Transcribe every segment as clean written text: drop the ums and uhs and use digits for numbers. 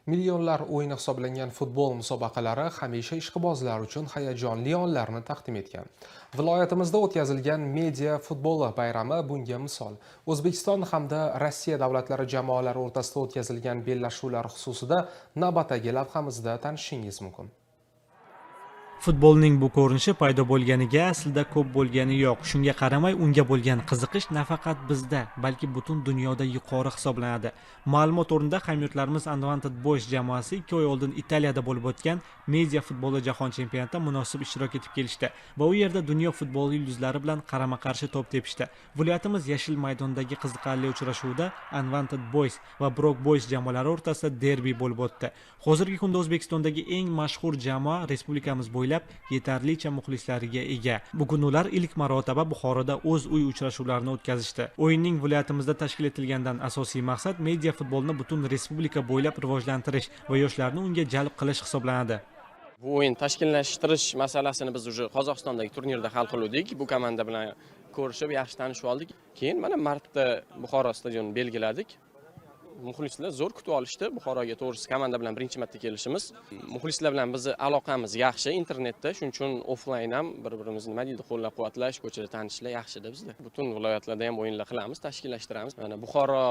Millionlar o'yini hisoblangan futbol musobaqalari hamisha ishqibozlar uchun hayajonli onlarni taqdim etgan. Viloyatimizda o'tkazilgan media futboli bayrami bunga misol. O'zbekiston hamda Rossiya davlatlari jamoalari o'rtasida o'tkazilgan bellashuvlar xususida navbatdagi lavhamizda tanishishingiz mumkin. Futbolning bu ko'rinishi paydo bo'lganiga aslida ko'p bo'lgani yo'q. Shunga qaramay, unga bo'lgan qiziqish nafaqat bizda, balki butun dunyoda yuqori hisoblanadi. Ma'lumot o'rnida hamyurtlarimiz Unwanted Boys jamoasi 2 oy oldin Italiyada bo'lib o'tgan media futboli jahon chempionatida munosib ishtirok etib kelishdi va u yerda dunyo futboli yulduzlari bilan qarama-qarshi to'p tepishdi. Viloyatimiz Yashil maydondagi qiziqarli uchrashuvda Unwanted Boys va Brok Boys jamoalari o'rtasida derbi bo'lib o'tdi. Hozirgi kunda O'zbekistondagi eng mashhur jamoa respublikamiz bo'ylab yetarlicha muxlislariga ega. Bugun ular ilk marotaba Buxoroda o'z uy uchrashuvlarini o'tkazishdi. O'yinning viloyatimizda tashkil etilgandan asosiy maqsad media futbolni butun respublika bo'ylab rivojlantirish va yoshlarni unga jalb qilish hisoblanadi. Bu o'yin tashkillashtirish masalasini biz уже Qozog'istondagi turnirda hal qildik. Bu komanda bilan ko'rishib, yaxshi tanishib oldik. Keyin mana martda Buxoro stadionini belgiladik. Muxlislar zo'r kutib olishdi. Buxoroga to'g'risi komanda bilan birinchi marta kelishimiz. Muxlislar bilan bizning aloqamiz yaxshi internetda, shuning uchun offlayn ham bir-birimizni nima deydi, qo'llab-quvvatlash, ko'chada tanishlar yaxshida bizda. Butun viloyatlarda ham o'yinlar qilamiz, tashkillashtiramiz. Mana Buxoro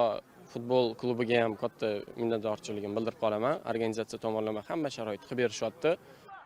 futbol klubiga ham katta minnatdorchiligimni bildirib qolaman. Organizatsiya tomonidan hamma sharoit qilib berishyapti.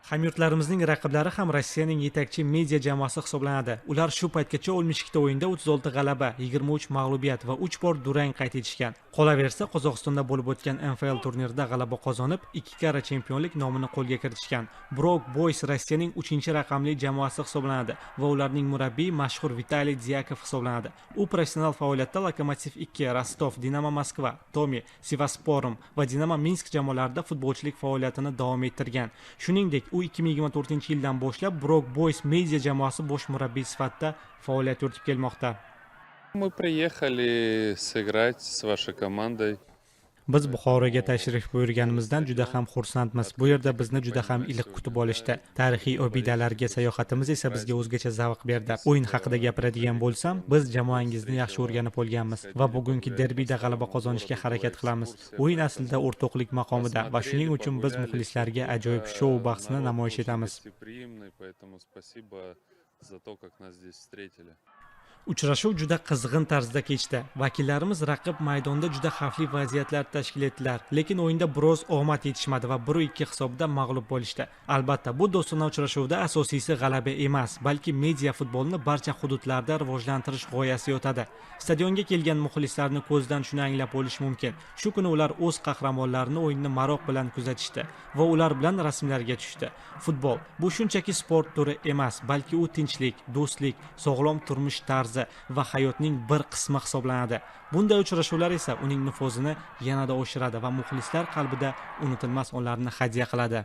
Hamyurtlarimizning raqiblari ham Rossiyaning yetakchi media jamoasi hisoblanadi. Ular shu paytgacha 62 ta o'yinda 36 g'alaba, 23 mag'lubiyat va 3 bor durang qayd etishgan. Qolaversa, Qozog'istonda bo'lib o'tgan NFL turnirida g'alaba qozonib, 2 karra chempionlik nomini qo'lga kiritishgan. Brok Boys Rossiyaning 3-raqamli jamoasi hisoblanadi va ularning murabbiyi mashhur Vitaliy Dyakov hisoblanadi. U professional faoliyatda Lokomotiv 2, Rostov, Dinamo Moskva, Tomi, Sivassporum va Dinamo Minsk jamoalarida futbolchilik faoliyatini davom ettirgan. Shuningdek, u 2024-yildan boshlab Brok Boys media jamoasi bosh murabbiy sifatida faoliyat yuritib kelmoqda. Мы приехали сыграть с вашей командой. Biz Buxoroga tashrif buyurganimizdan juda ham xursandmiz. Bu yerda bizni juda ham iliq kutib olishdi. Tarixiy obidalarga sayohatimiz esa bizga o'zgacha zavq berdi. O'yin haqida gapiradigan bo'lsam, biz jamoangizni yaxshi o'rganib olganmiz va bugungi derbida g'alaba qozonishga harakat qilamiz. O'yin aslida o'rtoqlik maqomida va shuning uchun biz muxlislarga ajoyib shou bahsini namoyish etamiz. Uchrashuv juda qizg'in tarzda kechdi. Vakillarimiz raqib maydonda juda xavfli vaziyatlar tashkil etdilar, lekin o'yinda biroz omad yetishmadi va 1-2 hisobda mag'lub bo'lishdi. Albatta, bu do'stona uchrashuvda asosiysi g'alaba emas, balki media futbolni barcha hududlarda rivojlantirish g'oyasi yotadi. Stadionga kelgan muxlislarni ko'zdan shuni anglab olish mumkin. Shu kuni ular o'z qahramonlarini o'yinni maroq bilan kuzatishdi va ular bilan rasmlarga tushdi. Futbol bu shunchaki sport turi emas, balki u tinchlik, do'stlik, sog'lom turmush tarzi va hayotning bir qismi hisoblanadi. Bunday uchrashuvlar esa uning nufuzini yanada oshiradi va muxlislar qalbida unutilmas onlarni hadya qiladi.